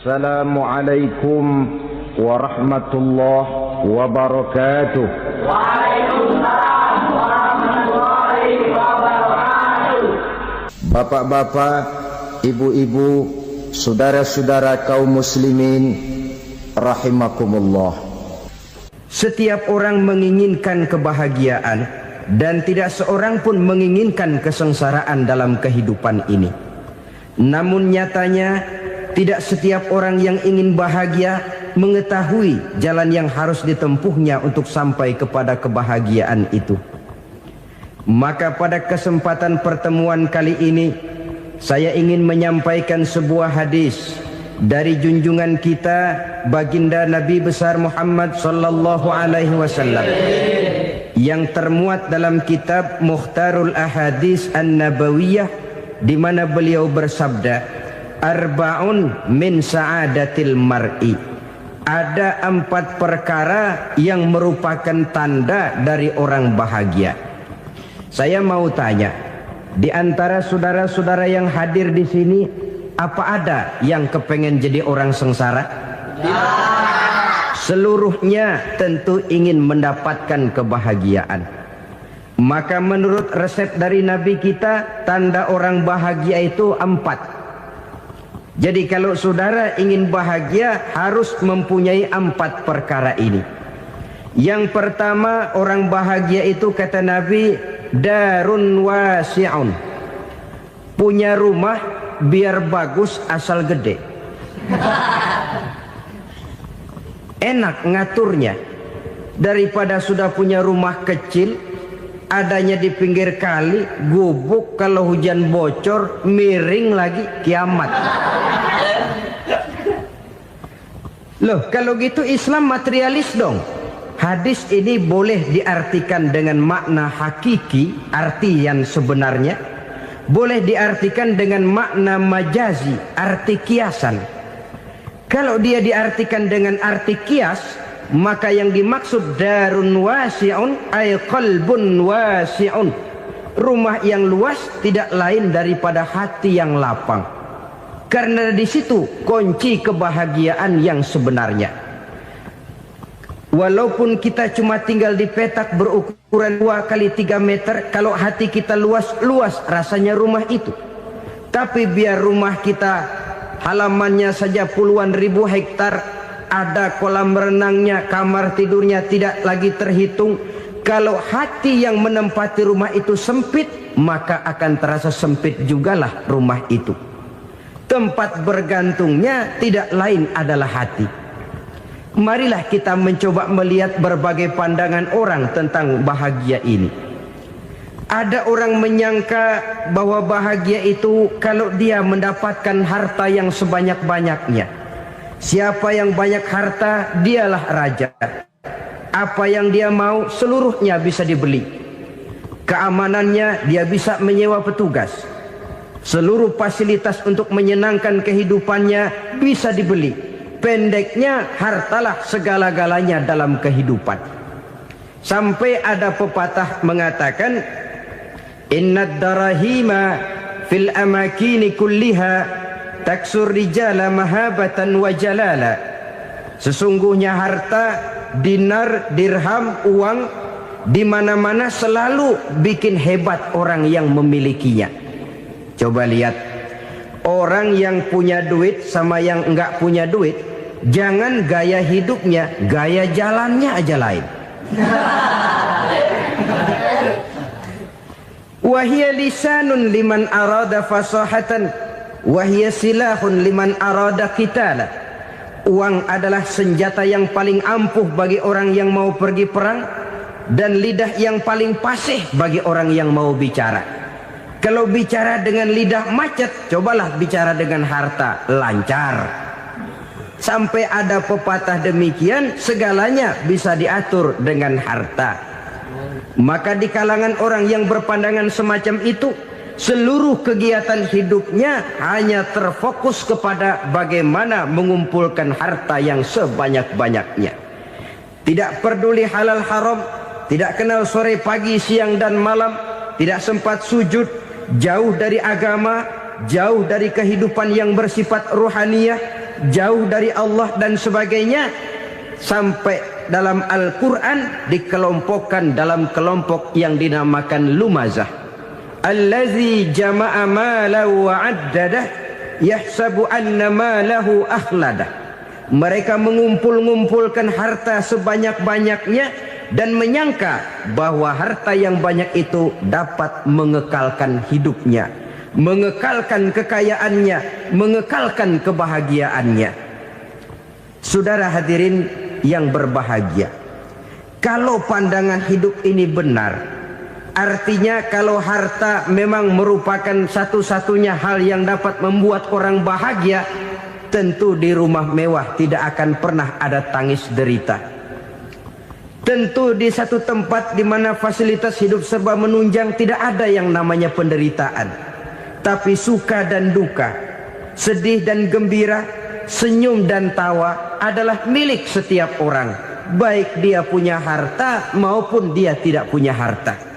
Assalamualaikum warahmatullahi wabarakatuh. Waalaikumsalam warahmatullahi wabarakatuh. Bapak-bapak, ibu-ibu, saudara-saudara kaum muslimin rahimakumullah. Setiap orang menginginkan kebahagiaan dan tidak seorang pun menginginkan kesengsaraan dalam kehidupan ini. Namun nyatanya tidak setiap orang yang ingin bahagia mengetahui jalan yang harus ditempuhnya untuk sampai kepada kebahagiaan itu. Maka pada kesempatan pertemuan kali ini saya ingin menyampaikan sebuah hadis dari junjungan kita baginda Nabi besar Muhammad sallallahu alaihi wasallam yang termuat dalam kitab Mukhtarul Ahadits An-Nabawiyah, di mana beliau bersabda, arba'un min sa'adatil mar'i. Ada 4 perkara yang merupakan tanda dari orang bahagia. Saya mau tanya, di antara saudara-saudara yang hadir di sini, apa ada yang kepengen jadi orang sengsara? Seluruhnya tentu ingin mendapatkan kebahagiaan. Maka menurut resep dari Nabi kita, tanda orang bahagia itu 4. Jadi kalau saudara ingin bahagia harus mempunyai 4 perkara ini. Yang pertama, orang bahagia itu kata Nabi, darun wasi'un. Punya rumah biar bagus asal gede. Enak ngaturnya. Daripada sudah punya rumah kecil, adanya di pinggir kali, gubuk, kalau hujan bocor, miring lagi, kiamat. Loh, kalau gitu Islam materialis dong. Hadis ini boleh diartikan dengan makna hakiki, arti yang sebenarnya. Boleh diartikan dengan makna majazi, arti kiasan. Kalau dia diartikan dengan arti kias, maka yang dimaksud darun wasi'un ay qalbun wasi'un. Rumah yang luas tidak lain daripada hati yang lapang. Karena di situ kunci kebahagiaan yang sebenarnya. Walaupun kita cuma tinggal di petak berukuran 2 kali 3 meter, kalau hati kita luas rasanya rumah itu. Tapi biar rumah kita halamannya saja puluhan ribu hektar, ada kolam renangnya, kamar tidurnya tidak lagi terhitung. Kalau hati yang menempati rumah itu sempit, maka akan terasa sempit jugalah rumah itu. Tempat bergantungnya tidak lain adalah hati. Marilah kita mencoba melihat berbagai pandangan orang tentang bahagia ini. Ada orang menyangka bahwa bahagia itu kalau dia mendapatkan harta yang sebanyak-banyaknya. Siapa yang banyak harta, dialah raja. Apa yang dia mau, seluruhnya bisa dibeli. Keamanannya, dia bisa menyewa petugas. Seluruh fasilitas untuk menyenangkan kehidupannya bisa dibeli. Pendeknya, hartalah segala-galanya dalam kehidupan. Sampai ada pepatah mengatakan, innad darahima fil amakini kulliha taksur rijala mahabatan wa jalala. Sesungguhnya harta, dinar, dirham, uang di mana-mana selalu bikin hebat orang yang memilikinya. Coba lihat, orang yang punya duit sama yang enggak punya duit, jangan gaya hidupnya, gaya jalannya aja lain. Wahia lisanun liman arada fasahatan, wahia silahun liman arada qitala. Uang adalah senjata yang paling ampuh bagi orang yang mau pergi perang, dan lidah yang paling fasih bagi orang yang mau bicara. Kalau bicara dengan lidah macet, cobalah bicara dengan harta, lancar. Sampai ada pepatah demikian, segalanya bisa diatur dengan harta. Maka di kalangan orang yang berpandangan semacam itu, seluruh kegiatan hidupnya hanya terfokus kepada bagaimana mengumpulkan harta yang sebanyak-banyaknya. Tidak peduli halal haram, tidak kenal sore pagi siang dan malam, tidak sempat sujud, jauh dari agama, jauh dari kehidupan yang bersifat ruhaniyah, jauh dari Allah dan sebagainya, sampai dalam Al-Quran dikelompokkan dalam kelompok yang dinamakan lumazah. Allazi jama'a malahu wa'addadah yahsabu anna malahu akhladah. Mereka mengumpul-ngumpulkan harta sebanyak-banyaknya dan menyangka bahwa harta yang banyak itu dapat mengekalkan hidupnya, mengekalkan kekayaannya, mengekalkan kebahagiaannya. Saudara hadirin yang berbahagia, kalau pandangan hidup ini benar, artinya kalau harta memang merupakan satu-satunya hal yang dapat membuat orang bahagia, tentu di rumah mewah tidak akan pernah ada tangis derita. Tentu di satu tempat di mana fasilitas hidup serba menunjang tidak ada yang namanya penderitaan. Tapi suka dan duka, sedih dan gembira, senyum dan tawa adalah milik setiap orang, baik dia punya harta maupun dia tidak punya harta.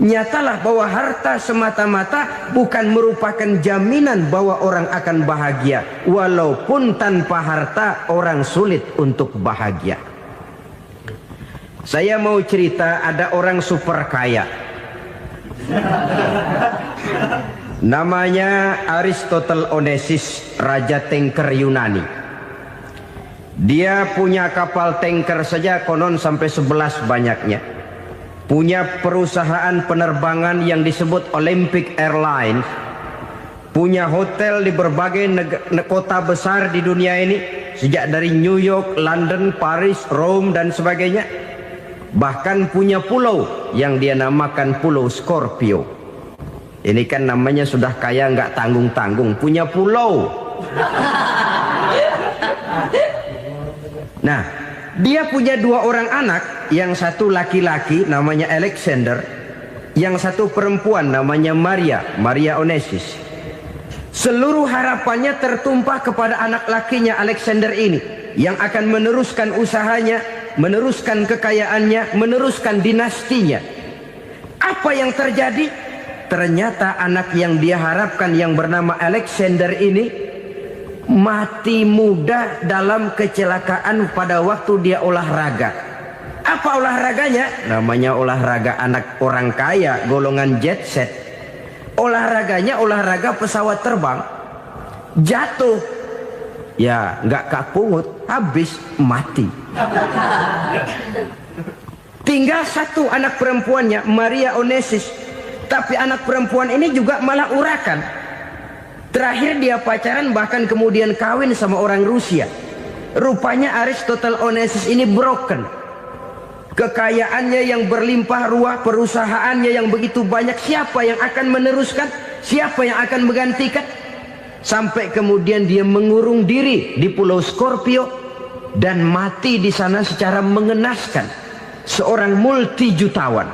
Nyatalah bahwa harta semata-mata bukan merupakan jaminan bahwa orang akan bahagia, walaupun tanpa harta orang sulit untuk bahagia. Saya mau cerita, ada orang super kaya, namanya Aristotle Onesius, raja tanker Yunani. Dia punya kapal tanker saja konon sampai 11 banyaknya. Punya perusahaan penerbangan yang disebut Olympic Airlines. Punya hotel di berbagai kota besar di dunia ini, sejak dari New York, London, Paris, Rome dan sebagainya. Bahkan punya pulau yang dia namakan Pulau Scorpio. Ini kan namanya sudah kaya nggak tanggung-tanggung, punya pulau. Nah, dia punya 2 orang anak, yang satu laki-laki namanya Alexander, yang satu perempuan namanya Maria Onesius. Seluruh harapannya tertumpah kepada anak lakinya Alexander ini, yang akan meneruskan usahanya, meneruskan kekayaannya, meneruskan dinastinya. Apa yang terjadi? Ternyata anak yang dia harapkan yang bernama Alexander ini mati muda dalam kecelakaan pada waktu dia olahraga. Apa olahraganya? Namanya olahraga anak orang kaya, golongan jet set. Olahraganya olahraga pesawat terbang. Jatuh, ya nggak kapungut, habis mati. Tinggal satu anak perempuannya, Maria Onesius. Tapi anak perempuan ini juga malah urakan. Terakhir dia pacaran, bahkan kemudian kawin sama orang Rusia. Rupanya Aristotle Onesius ini broken. Kekayaannya yang berlimpah ruah, perusahaannya yang begitu banyak, siapa yang akan meneruskan? Siapa yang akan menggantikan? Sampai kemudian dia mengurung diri di Pulau Scorpio dan mati di sana secara mengenaskan. Seorang multi jutawan,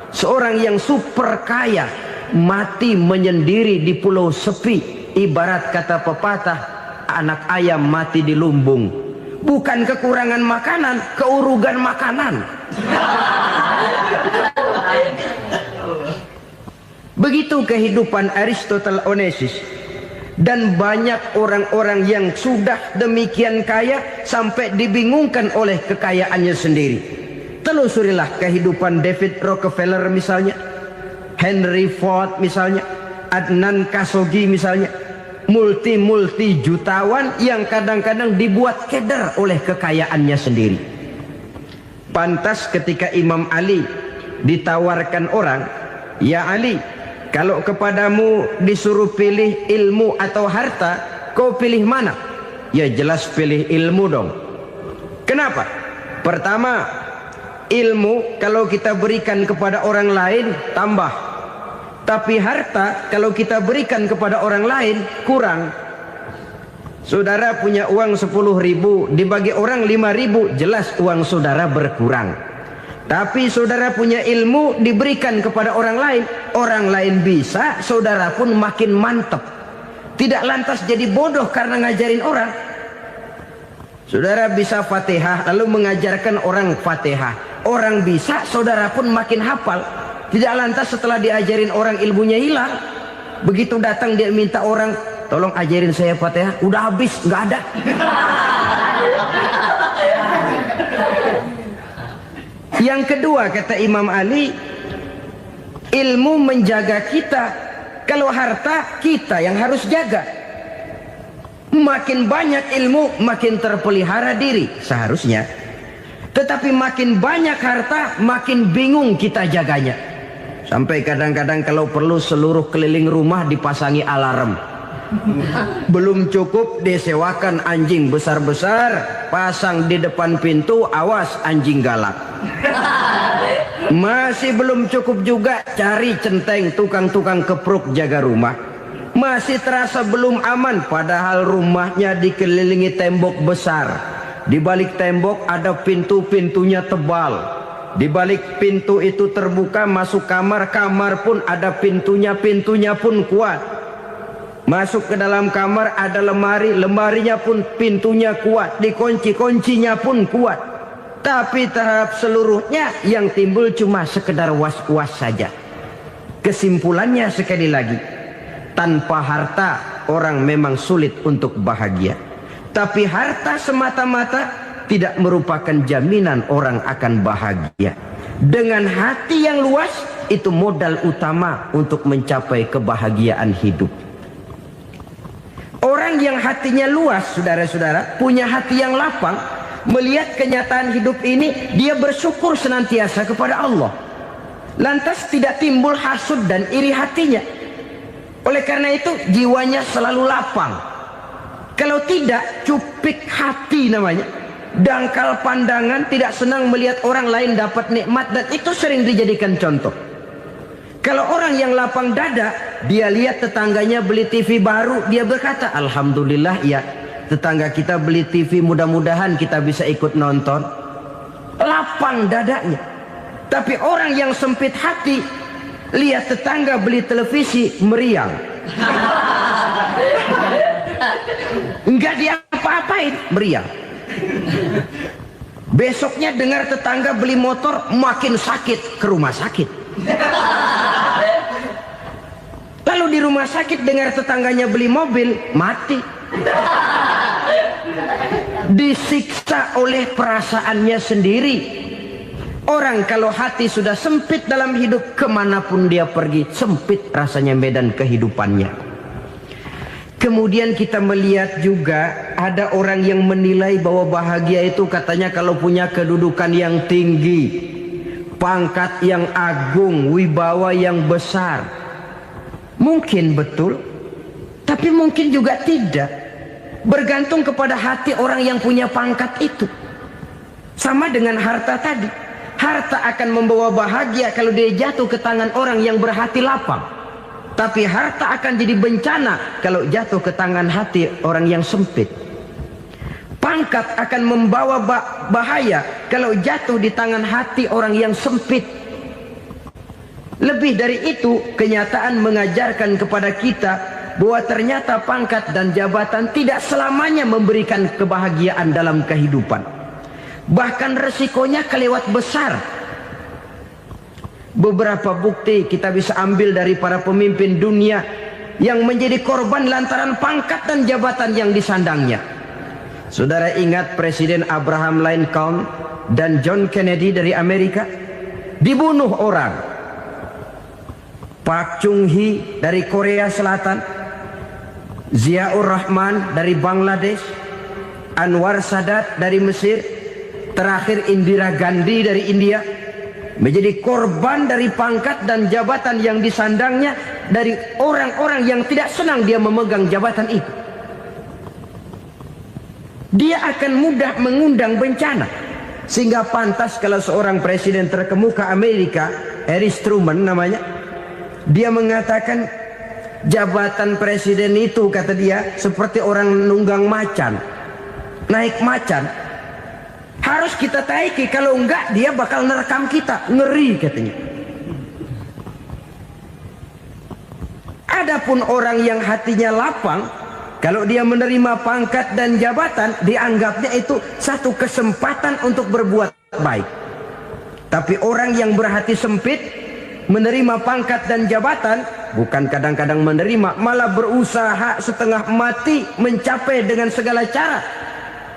seorang yang super kaya, mati menyendiri di pulau sepi. Ibarat kata pepatah, anak ayam mati di lumbung. Bukan kekurangan makanan, keurugan makanan. Begitu kehidupan Aristotle Onesius. Dan banyak orang-orang yang sudah demikian kaya sampai dibingungkan oleh kekayaannya sendiri. Telusurilah kehidupan David Rockefeller misalnya, Henry Ford misalnya, Adnan Khashoggi misalnya. Multi jutawan yang kadang-kadang dibuat keder oleh kekayaannya sendiri. Pantas ketika Imam Ali ditawarkan orang, "Ya Ali, kalau kepadamu disuruh pilih ilmu atau harta, kau pilih mana?" Ya jelas pilih ilmu dong. Kenapa? Pertama, ilmu kalau kita berikan kepada orang lain tambah. Tapi harta kalau kita berikan kepada orang lain kurang. Saudara punya uang 10.000, dibagi orang 5.000, jelas uang saudara berkurang. Tapi saudara punya ilmu diberikan kepada orang lain bisa, saudara pun makin mantap. Tidak lantas jadi bodoh karena ngajarin orang. Saudara bisa Fatihah lalu mengajarkan orang Fatihah. Orang bisa, saudara pun makin hafal. Tidak lantas setelah diajarin orang ilmunya hilang. Begitu datang dia minta orang tolong ajarin saya Fatihah. Udah habis, nggak ada. Yang kedua kata Imam Ali, ilmu menjaga kita. Kalau harta kita yang harus jaga. Makin banyak ilmu makin terpelihara diri seharusnya. Tetapi makin banyak harta makin bingung kita jaganya. Sampai kadang-kadang kalau perlu seluruh keliling rumah dipasangi alarm. Belum cukup disewakan anjing besar-besar, pasang di depan pintu, awas anjing galak. Masih belum cukup juga, cari centeng tukang-tukang kepruk jaga rumah. Masih terasa belum aman, padahal rumahnya dikelilingi tembok besar. Di balik tembok ada pintu-pintunya tebal. Di balik pintu itu terbuka masuk kamar, kamar pun ada pintunya, pintunya pun kuat. Masuk ke dalam kamar ada lemari, lemarinya pun pintunya kuat, dikunci, kuncinya pun kuat. Tapi terhadap seluruhnya yang timbul cuma sekedar was-was saja. Kesimpulannya sekali lagi, tanpa harta orang memang sulit untuk bahagia. Tapi harta semata-mata tidak merupakan jaminan orang akan bahagia. Dengan hati yang luas, itu modal utama untuk mencapai kebahagiaan hidup. Orang yang hatinya luas, saudara-saudara, punya hati yang lapang, melihat kenyataan hidup ini, dia bersyukur senantiasa kepada Allah. Lantas tidak timbul hasud dan iri hatinya. Oleh karena itu jiwanya selalu lapang. Kalau tidak, cupik hati namanya. Dangkal pandangan, tidak senang melihat orang lain dapat nikmat, dan itu sering dijadikan contoh. Kalau orang yang lapang dada, dia lihat tetangganya beli TV baru, dia berkata, alhamdulillah ya, tetangga kita beli TV, mudah-mudahan kita bisa ikut nonton. Lapang dadanya. Tapi orang yang sempit hati, lihat tetangga beli televisi, meriang. Enggak diapa-apain, meriang. Besoknya dengar tetangga beli motor, makin sakit, ke rumah sakit. Lalu di rumah sakit dengar tetangganya beli mobil, mati. Disiksa oleh perasaannya sendiri. Orang kalau hati sudah sempit dalam hidup, kemanapun dia pergi, sempit rasanya medan kehidupannya. Kemudian kita melihat juga ada orang yang menilai bahwa bahagia itu katanya kalau punya kedudukan yang tinggi, pangkat yang agung, wibawa yang besar. Mungkin betul, tapi mungkin juga tidak. Bergantung kepada hati orang yang punya pangkat itu. Sama dengan harta tadi. Harta akan membawa bahagia kalau dia jatuh ke tangan orang yang berhati lapang. Tapi harta akan jadi bencana kalau jatuh ke tangan hati orang yang sempit. Pangkat akan membawa bahaya kalau jatuh di tangan hati orang yang sempit. Lebih dari itu, kenyataan mengajarkan kepada kita bahwa ternyata pangkat dan jabatan tidak selamanya memberikan kebahagiaan dalam kehidupan. Bahkan resikonya kelewat besar. Beberapa bukti kita bisa ambil dari para pemimpin dunia yang menjadi korban lantaran pangkat dan jabatan yang disandangnya. Saudara ingat Presiden Abraham Lincoln dan John Kennedy dari Amerika? Dibunuh orang. Park Chung-hee dari Korea Selatan, Ziaur Rahman dari Bangladesh, Anwar Sadat dari Mesir, terakhir Indira Gandhi dari India, menjadi korban dari pangkat dan jabatan yang disandangnya dari orang-orang yang tidak senang dia memegang jabatan itu. Dia akan mudah mengundang bencana. Sehingga pantas kalau seorang presiden terkemuka Amerika, Harry Truman namanya, dia mengatakan jabatan presiden itu, kata dia, seperti orang nunggang macan, naik macan. Harus kita taiki, kalau enggak dia bakal nerekam kita, ngeri katanya. Adapun orang yang hatinya lapang, kalau dia menerima pangkat dan jabatan, dianggapnya itu satu kesempatan untuk berbuat baik. Tapi orang yang berhati sempit, menerima pangkat dan jabatan, bukan kadang-kadang menerima, malah berusaha setengah mati mencapai dengan segala cara.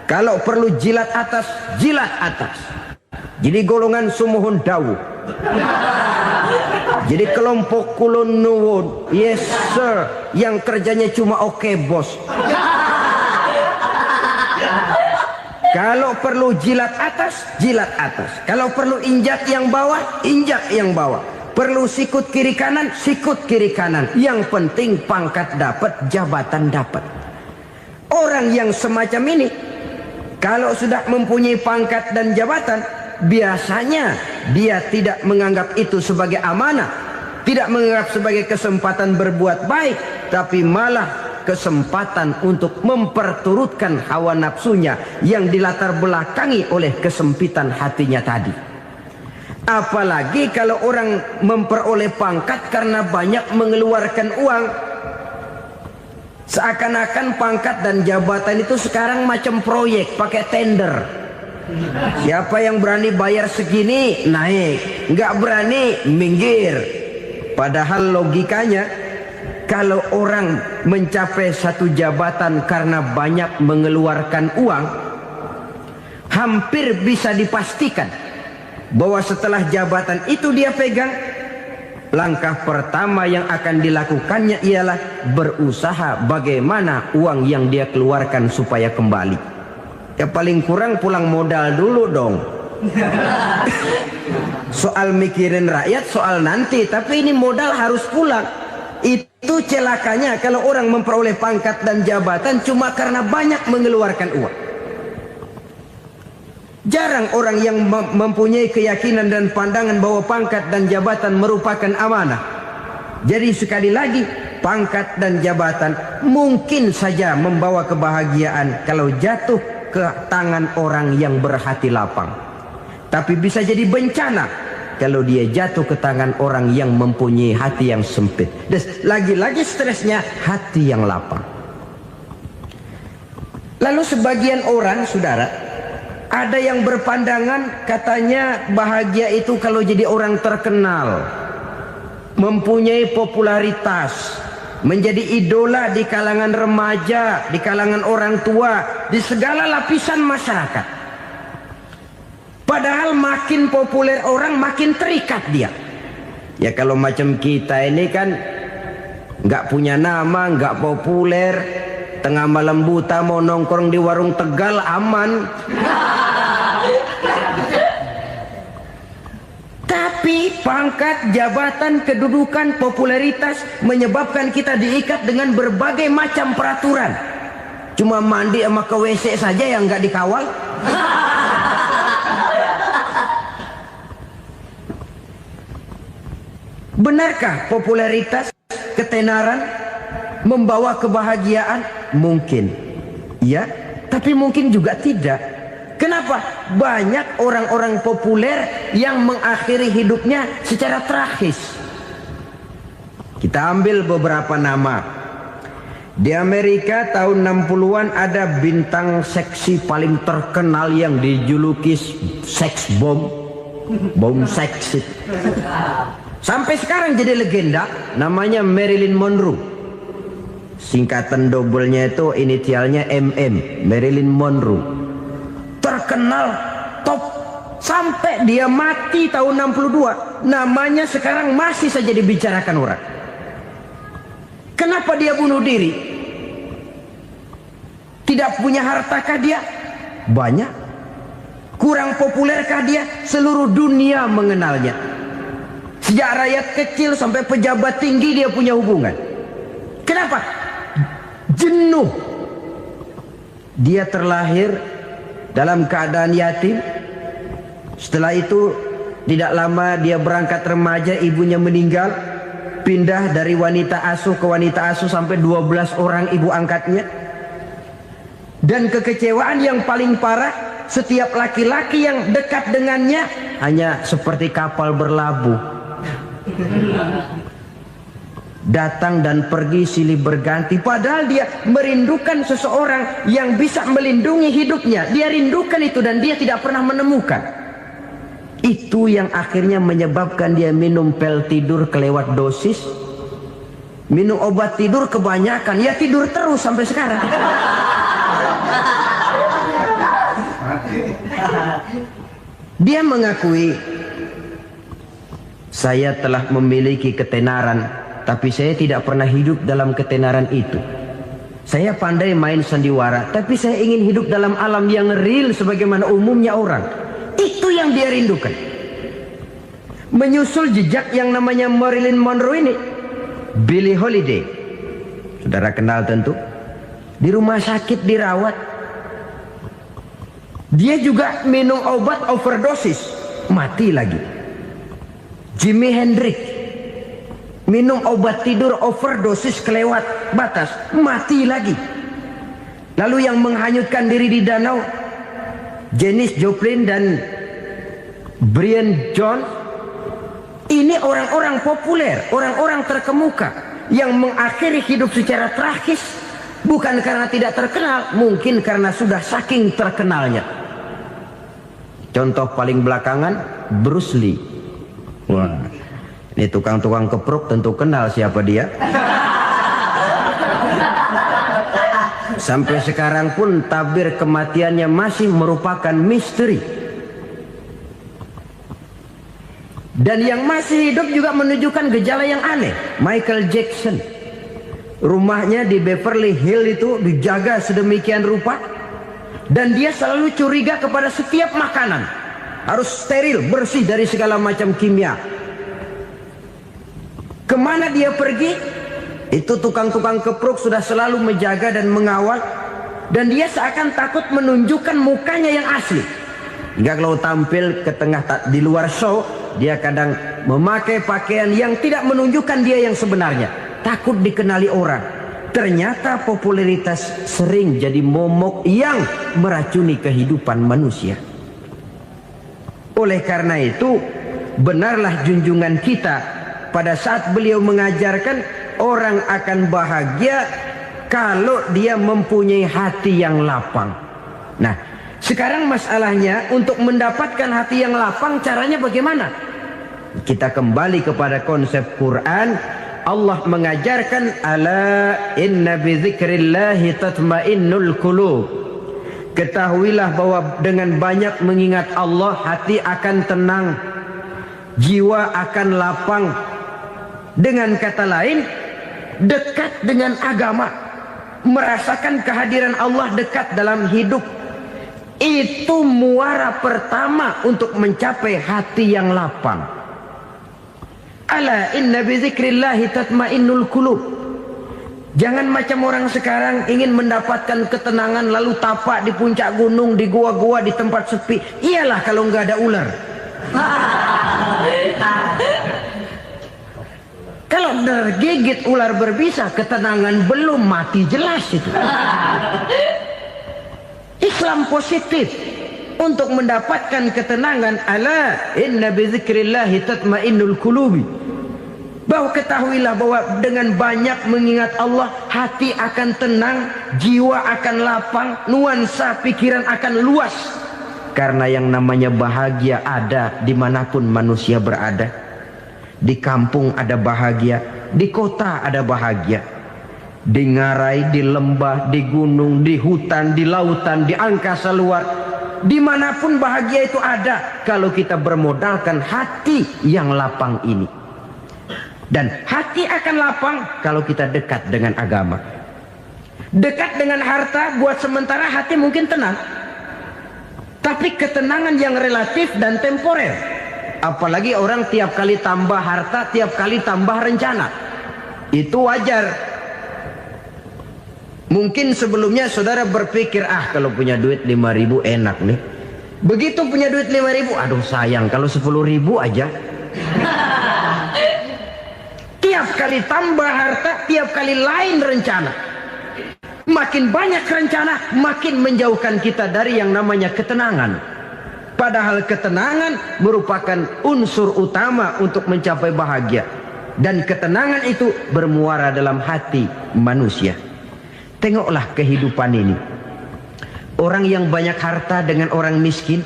Kalau perlu jilat atas, jilat atas. Jadi golongan sumuhun dawu. Jadi kelompok kulon nuwun, yes sir, yang kerjanya cuma oke bos. Kalau perlu jilat atas, jilat atas. Kalau perlu injak yang bawah, injak yang bawah. Perlu sikut kiri kanan, sikut kiri kanan. Yang penting pangkat dapat, jabatan dapat. Orang yang semacam ini, kalau sudah mempunyai pangkat dan jabatan, biasanya dia tidak menganggap itu sebagai amanah, tidak menganggap sebagai kesempatan berbuat baik, tapi malah kesempatan untuk memperturutkan hawa nafsunya yang dilatar belakangi oleh kesempitan hatinya tadi. Apalagi kalau orang memperoleh pangkat karena banyak mengeluarkan uang. Seakan-akan pangkat dan jabatan itu sekarang macam proyek, pakai tender. Siapa yang berani bayar segini naik, nggak berani minggir. Padahal logikanya, kalau orang mencapai satu jabatan karena banyak mengeluarkan uang, hampir bisa dipastikan bahwa setelah jabatan itu dia pegang, langkah pertama yang akan dilakukannya ialah berusaha bagaimana uang yang dia keluarkan supaya kembali. Ya paling kurang pulang modal dulu dong. Soal mikirin rakyat soal nanti, tapi ini modal harus pulang. Itu celakanya kalau orang memperoleh pangkat dan jabatan cuma karena banyak mengeluarkan uang. Jarang orang yang mempunyai keyakinan dan pandangan bahwa pangkat dan jabatan merupakan amanah. Jadi sekali lagi, pangkat dan jabatan mungkin saja membawa kebahagiaan kalau jatuh ke tangan orang yang berhati lapang. Tapi bisa jadi bencana kalau dia jatuh ke tangan orang yang mempunyai hati yang sempit. Dan lagi-lagi stresnya hati yang lapang. Lalu sebagian orang, saudara, ada yang berpandangan katanya bahagia itu kalau jadi orang terkenal, mempunyai popularitas, menjadi idola di kalangan remaja, di kalangan orang tua, di segala lapisan masyarakat. Padahal makin populer orang makin terikat dia. Ya kalau macam kita ini kan nggak punya nama, nggak populer, tengah malam buta mau nongkrong di warung Tegal aman. Tapi pangkat, jabatan, kedudukan, popularitas menyebabkan kita diikat dengan berbagai macam peraturan. Cuma mandi sama ke WC saja yang nggak dikawal. Benarkah popularitas, ketenaran membawa kebahagiaan? Mungkin. Ya, tapi mungkin juga tidak. Kenapa? Banyak orang-orang populer yang mengakhiri hidupnya secara tragis. Kita ambil beberapa nama. Di Amerika tahun 60-an ada bintang seksi paling terkenal yang dijuluki sex bomb. Bom seksi. Sampai sekarang jadi legenda, namanya Marilyn Monroe. Singkatan double-nya itu inisialnya MM, Marilyn Monroe. Terkenal, top, sampai dia mati tahun 62. Namanya sekarang masih saja dibicarakan orang. Kenapa dia bunuh diri? Tidak punya hartakah dia? Banyak. Kurang populerkah dia? Seluruh dunia mengenalnya. Sejak rakyat kecil sampai pejabat tinggi dia punya hubungan. Kenapa? Jenuh. Dia terlahir dalam keadaan yatim. Setelah itu tidak lama dia berangkat remaja, ibunya meninggal. Pindah dari wanita asuh ke wanita asuh sampai 12 orang ibu angkatnya. Dan kekecewaan yang paling parah, setiap laki-laki yang dekat dengannya hanya seperti kapal berlabuh. Datang dan pergi silih berganti. Padahal dia merindukan seseorang yang bisa melindungi hidupnya. Dia rindukan itu dan dia tidak pernah menemukan. Itu yang akhirnya menyebabkan dia minum pil tidur kelewat dosis, minum obat tidur kebanyakan, ya tidur terus sampai sekarang. Dia mengakui, saya telah memiliki ketenaran, tapi saya tidak pernah hidup dalam ketenaran itu. Saya pandai main sandiwara, tapi saya ingin hidup dalam alam yang real sebagaimana umumnya orang. Itu yang dia rindukan. Menyusul jejak yang namanya Marilyn Monroe ini, Billie Holiday, saudara kenal tentu, di rumah sakit dirawat. Dia juga minum obat overdosis, mati lagi. Jimi Hendrix minum obat tidur overdosis kelewat batas, mati lagi. Lalu yang menghanyutkan diri di danau, Janis Joplin dan Brian Jones. Ini orang-orang populer, orang-orang terkemuka yang mengakhiri hidup secara tragis, bukan karena tidak terkenal, mungkin karena sudah saking terkenalnya. Contoh paling belakangan, Bruce Lee. Wah, ini tukang-tukang kepruk tentu kenal siapa dia. Sampai sekarang pun tabir kematiannya masih merupakan misteri. Dan yang masih hidup juga menunjukkan gejala yang aneh. Michael Jackson, rumahnya di Beverly Hills itu dijaga sedemikian rupa, dan dia selalu curiga kepada setiap makanan harus steril, bersih dari segala macam kimia. Kemana dia pergi, itu tukang-tukang kepruk sudah selalu menjaga dan mengawal, dan dia seakan takut menunjukkan mukanya yang asli. Hingga kalau tampil ke tengah di luar show, dia kadang memakai pakaian yang tidak menunjukkan dia yang sebenarnya, takut dikenali orang. Ternyata popularitas sering jadi momok yang meracuni kehidupan manusia. Oleh karena itu, benarlah junjungan kita pada saat beliau mengajarkan orang akan bahagia kalau dia mempunyai hati yang lapang. Nah, sekarang masalahnya untuk mendapatkan hati yang lapang, caranya bagaimana? Kita kembali kepada konsep Quran. Allah mengajarkan, ala inna bi dzikrillahi tatmainnul qulub. Ketahuilah bahwa dengan banyak mengingat Allah, hati akan tenang, jiwa akan lapang. Dengan kata lain, dekat dengan agama, merasakan kehadiran Allah dekat dalam hidup, itu muara pertama untuk mencapai hati yang lapang. Ala inna bi dzikrillahi tatmainnul qulub. Jangan macam orang sekarang ingin mendapatkan ketenangan lalu tapak di puncak gunung, di gua-gua, di tempat sepi. Iyalah kalau nggak ada ular. Kalau tergigit ular berbisa, ketenangan belum, mati jelas itu. Islam positif untuk mendapatkan ketenangan. Ala inna bi dzikrillahi tatmainnul qulubi. Bahwa ketahuilah bahwa dengan banyak mengingat Allah, hati akan tenang, jiwa akan lapang, nuansa pikiran akan luas. Karena yang namanya bahagia ada dimanapun manusia berada. Di kampung ada bahagia, di kota ada bahagia, di ngarai, di lembah, di gunung, di hutan, di lautan, di angkasa luar, dimanapun bahagia itu ada kalau kita bermodalkan hati yang lapang ini. Dan hati akan lapang kalau kita dekat dengan agama. Dekat dengan harta buat sementara hati mungkin tenang, tapi ketenangan yang relatif dan temporer. Apalagi orang tiap kali tambah harta, tiap kali tambah rencana. Itu wajar. Mungkin sebelumnya saudara berpikir, kalau punya duit 5.000 enak nih. Begitu punya duit 5.000, aduh sayang kalau 10.000 aja. Tiap kali tambah harta, tiap kali lain rencana. Makin banyak rencana, makin menjauhkan kita dari yang namanya ketenangan. Padahal ketenangan merupakan unsur utama untuk mencapai bahagia. Dan ketenangan itu bermuara dalam hati manusia. Tengoklah kehidupan ini. Orang yang banyak harta dengan orang miskin,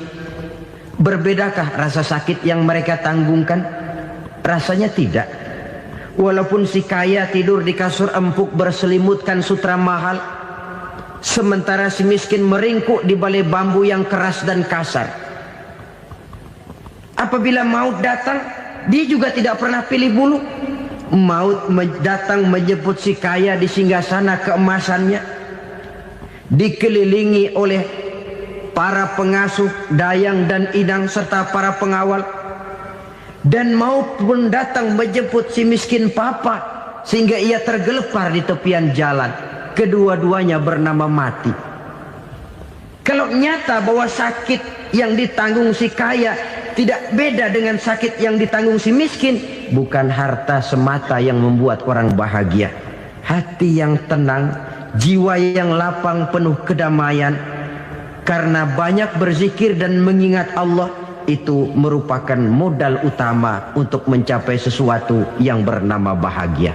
Berbedakah rasa sakit yang mereka tanggungkan? Rasanya tidak. Walaupun si kaya tidur di kasur empuk berselimutkan sutra mahal, sementara si miskin meringkuk di balai bambu yang keras dan kasar. Apabila maut datang, dia juga tidak pernah pilih bulu. Maut datang menjemput si kaya di singgasana keemasannya, dikelilingi oleh para pengasuh, dayang dan inang serta para pengawal. Dan maut pun datang menjemput si miskin papa, sehingga ia tergelepar di tepian jalan. Kedua-duanya bernama mati. Kalau nyata bahwa sakit yang ditanggung si kaya tidak beda dengan sakit yang ditanggung si miskin, bukan harta semata yang membuat orang bahagia. Hati yang tenang, jiwa yang lapang penuh kedamaian, karena banyak berzikir dan mengingat Allah, itu merupakan modal utama untuk mencapai sesuatu yang bernama bahagia.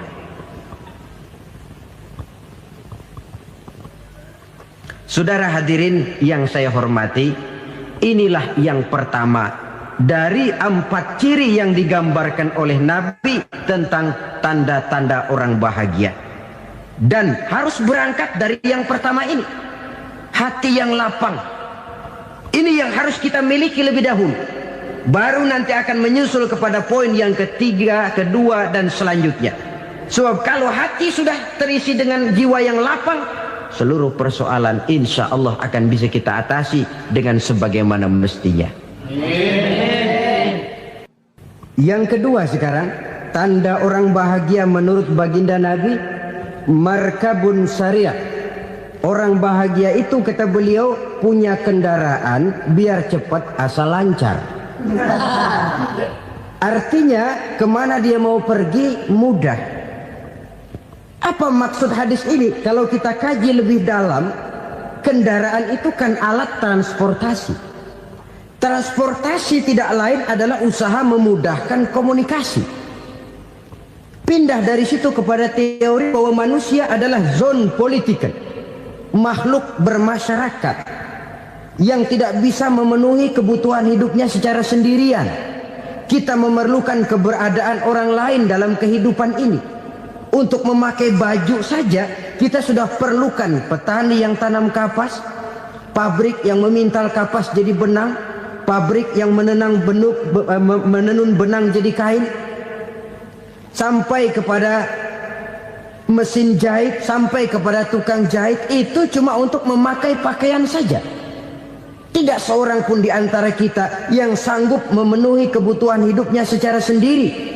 Saudara hadirin yang saya hormati, inilah yang pertama dari 4 ciri yang digambarkan oleh Nabi tentang tanda-tanda orang bahagia. Dan harus berangkat dari yang pertama ini, hati yang lapang. Ini yang harus kita miliki lebih dahulu. Baru nanti akan menyusul kepada poin yang ketiga, kedua, dan selanjutnya. Sebab kalau hati sudah terisi dengan jiwa yang lapang, seluruh persoalan insya Allah akan bisa kita atasi dengan sebagaimana mestinya. Yang kedua sekarang, tanda orang bahagia menurut baginda Nabi, markabun syariah. Orang bahagia itu, kata beliau, punya kendaraan biar cepat asal lancar. Artinya kemana dia mau pergi mudah. Apa maksud hadis ini? Kalau kita kaji lebih dalam, kendaraan itu kan alat transportasi. Transportasi tidak lain adalah usaha memudahkan komunikasi. Pindah dari situ kepada teori bahwa manusia adalah zon political, makhluk bermasyarakat yang tidak bisa memenuhi kebutuhan hidupnya secara sendirian. Kita memerlukan keberadaan orang lain dalam kehidupan ini. Untuk memakai baju saja kita sudah perlukan petani yang tanam kapas, pabrik yang memintal kapas jadi benang, pabrik yang menenun benang jadi kain, sampai kepada mesin jahit, sampai kepada tukang jahit. Itu cuma untuk memakai pakaian saja. Tidak seorang pun di antara kita yang sanggup memenuhi kebutuhan hidupnya secara sendiri.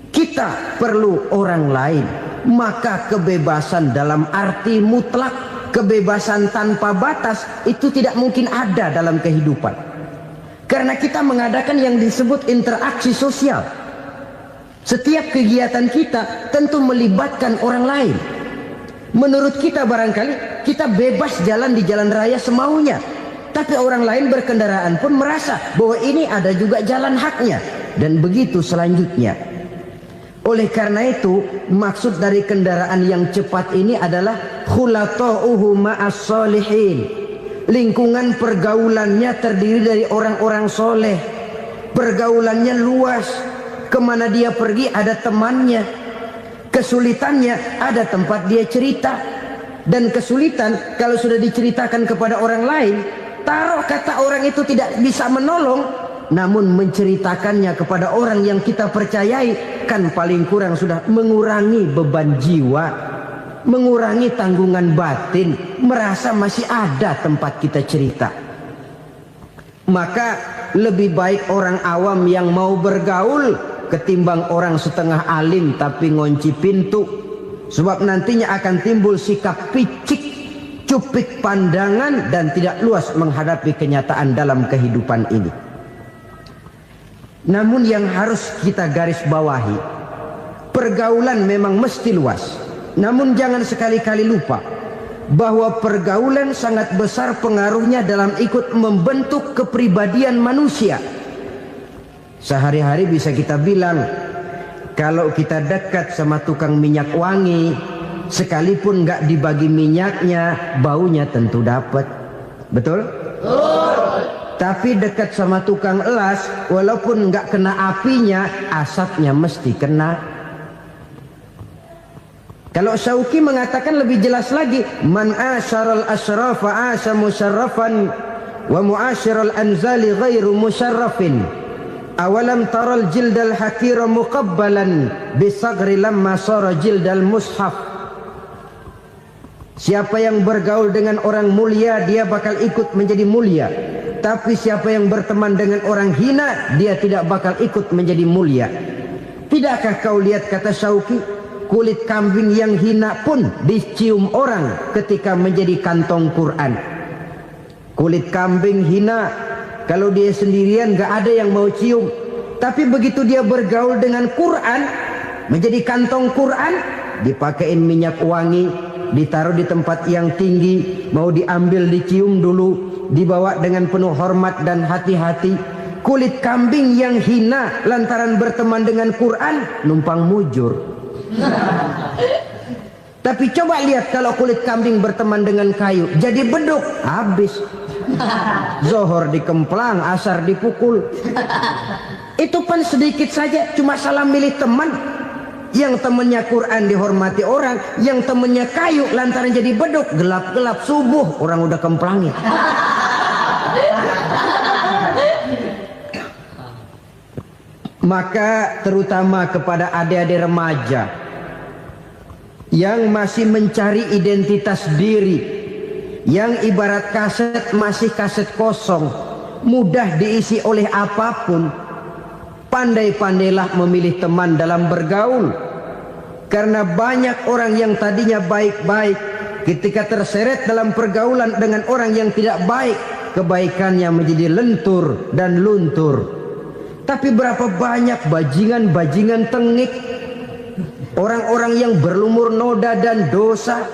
Kita perlu orang lain. Maka kebebasan dalam arti mutlak, kebebasan tanpa batas, itu tidak mungkin ada dalam kehidupan. Karena kita mengadakan yang disebut interaksi sosial. Setiap kegiatan kita tentu melibatkan orang lain. Menurut kita barangkali kita bebas jalan di jalan raya semaunya, tapi orang lain berkendaraan pun merasa bahwa ini ada juga jalan haknya, dan begitu selanjutnya. Oleh karena itu, maksud dari kendaraan yang cepat ini adalah khulata'uhu ma'as solihin. Lingkungan pergaulannya terdiri dari orang-orang soleh. Pergaulannya luas. Kemana dia pergi ada temannya. Kesulitannya ada tempat dia cerita. Dan kesulitan kalau sudah diceritakan kepada orang lain, taruh kata orang itu tidak bisa menolong, namun menceritakannya kepada orang yang kita percayai, kan paling kurang sudah mengurangi beban jiwa, mengurangi tanggungan batin, merasa masih ada tempat kita cerita. Maka lebih baik orang awam yang mau bergaul ketimbang orang setengah alim tapi ngunci pintu. Sebab nantinya akan timbul sikap picik, cupik pandangan, dan tidak luas menghadapi kenyataan dalam kehidupan ini. Namun yang harus kita garis bawahi, pergaulan memang mesti luas. Namun jangan sekali-kali lupa bahwa pergaulan sangat besar pengaruhnya dalam ikut membentuk kepribadian manusia. Sehari-hari bisa kita bilang, kalau kita dekat sama tukang minyak wangi, sekalipun nggak dibagi minyaknya, baunya tentu dapat. Betul? Tapi dekat sama tukang elas, walaupun nggak kena apinya, asapnya mesti kena. Kalau Syauqi mengatakan lebih jelas lagi, man asyaral asrafa asa musyarrafan wa muasyiral anzali ghairu musyarrafin. Awalam taral jildal hakira muqabbalan bisagri lamma sara jildal mushaf. Siapa yang bergaul dengan orang mulia, dia bakal ikut menjadi mulia. Tapi siapa yang berteman dengan orang hina, dia tidak bakal ikut menjadi mulia. Tidakkah kau lihat, kata Syauqi, kulit kambing yang hina pun dicium orang ketika menjadi kantong Quran. Kulit kambing hina, kalau dia sendirian gak ada yang mau cium. Tapi begitu dia bergaul dengan Quran, menjadi kantong Quran, dipakein minyak wangi, ditaruh di tempat yang tinggi, mau diambil dicium dulu, dibawa dengan penuh hormat dan hati-hati. Kulit kambing yang hina lantaran berteman dengan Quran, numpang mujur. Tapi coba lihat kalau kulit kambing berteman dengan kayu, jadi beduk, habis. Zohor dikemplang, asar dipukul. Itu pun sedikit saja, cuma salah milih teman. Yang temannya Quran dihormati orang, yang temannya kayu lantaran jadi beduk, gelap-gelap subuh orang udah kemplangin. Maka terutama kepada adik-adik remaja yang masih mencari identitas diri, yang ibarat kaset masih kaset kosong, mudah diisi oleh apapun, pandai-pandailah memilih teman dalam bergaul. Karena banyak orang yang tadinya baik-baik, ketika terseret dalam pergaulan dengan orang yang tidak baik, kebaikannya menjadi lentur dan luntur. Tapi berapa banyak bajingan-bajingan tengik, orang-orang yang berlumur noda dan dosa,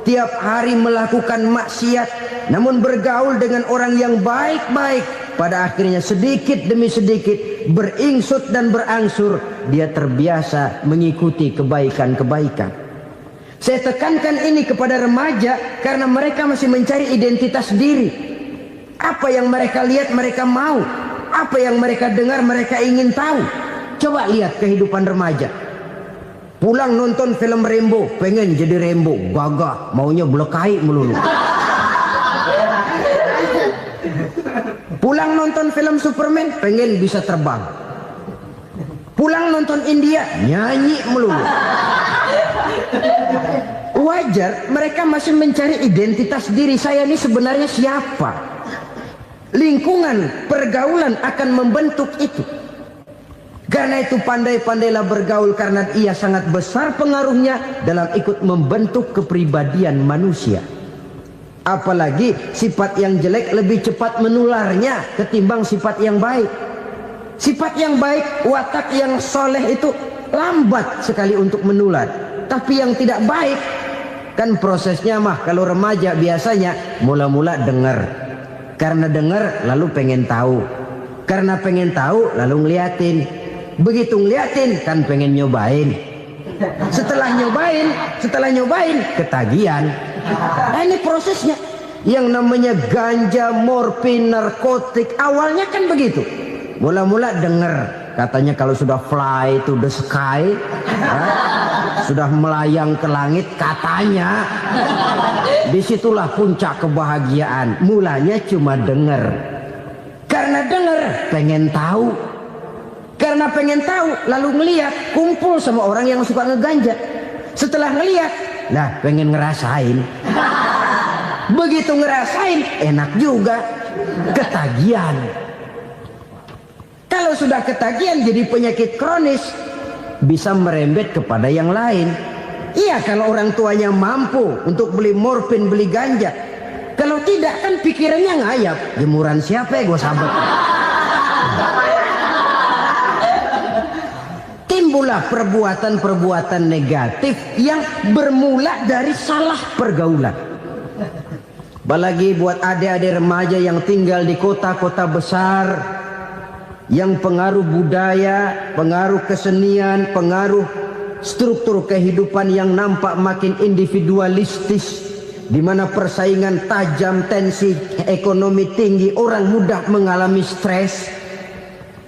tiap hari melakukan maksiat, namun bergaul dengan orang yang baik-baik, pada akhirnya sedikit demi sedikit beringsut dan berangsur dia terbiasa mengikuti kebaikan-kebaikan. Saya tekankan ini kepada remaja karena mereka masih mencari identitas diri. Apa yang mereka lihat mereka mau, apa yang mereka dengar mereka ingin tahu. Coba lihat kehidupan remaja. Pulang nonton film Rambo, pengen jadi Rambo, gagah, maunya belekai melulu. Pulang nonton film Superman, pengen bisa terbang. Pulang nonton India, nyanyi melulu. Wajar, mereka masih mencari identitas diri. Saya ini sebenarnya siapa? Lingkungan, pergaulan akan membentuk itu. Karena itu pandai-pandailah bergaul, karena ia sangat besar pengaruhnya dalam ikut membentuk kepribadian manusia. Apalagi sifat yang jelek lebih cepat menularnya ketimbang sifat yang baik. Sifat yang baik, watak yang soleh itu lambat sekali untuk menular. Tapi yang tidak baik, kan prosesnya mah kalau remaja biasanya mula-mula dengar. Karena dengar lalu pengen tahu. Karena pengen tahu lalu ngeliatin. Begitu ngeliatin kan pengen nyobain. Setelah nyobain ketagihan. Nah, ini prosesnya. Yang namanya ganja, morfin, narkotik, awalnya kan begitu. Mula-mula dengar, katanya kalau sudah fly to the sky, ya, sudah melayang ke langit, katanya disitulah puncak kebahagiaan. Mulanya cuma dengar. Karena dengar pengen tahu. Karena pengen tahu lalu ngeliat, kumpul sama orang yang suka ngeganja. Setelah ngeliat, nah pengen ngerasain. Begitu ngerasain enak juga, ketagihan. Kalau sudah ketagihan jadi penyakit kronis, bisa merembet kepada yang lain. Iya, kalau orang tuanya mampu untuk beli morfin, beli ganja. Kalau tidak kan pikirannya ngayap, jemuran siapa ya gue sabet. Timbullah perbuatan-perbuatan negatif yang bermula dari salah pergaulan. Apalagi buat adik-adik remaja yang tinggal di kota-kota besar, yang pengaruh budaya, pengaruh kesenian, pengaruh struktur kehidupan yang nampak makin individualistis, di mana persaingan tajam, tensi ekonomi tinggi, orang mudah mengalami stres.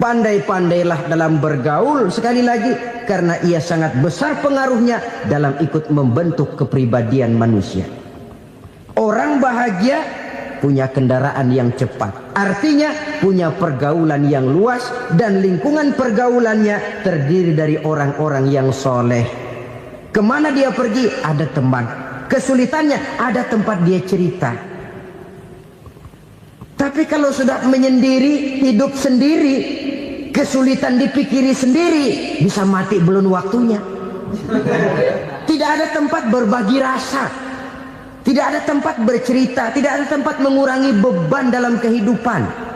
Pandai-pandailah dalam bergaul, sekali lagi, karena ia sangat besar pengaruhnya dalam ikut membentuk kepribadian manusia. Orang bahagia punya kendaraan yang cepat, artinya punya pergaulan yang luas, dan lingkungan pergaulannya terdiri dari orang-orang yang soleh. Kemana dia pergi, ada teman. Kesulitannya, ada tempat dia cerita. Tapi kalau sudah menyendiri, hidup sendiri, kesulitan dipikiri sendiri, bisa mati belum waktunya. Tidak ada tempat berbagi rasa, tidak ada tempat bercerita, tidak ada tempat mengurangi beban dalam kehidupan.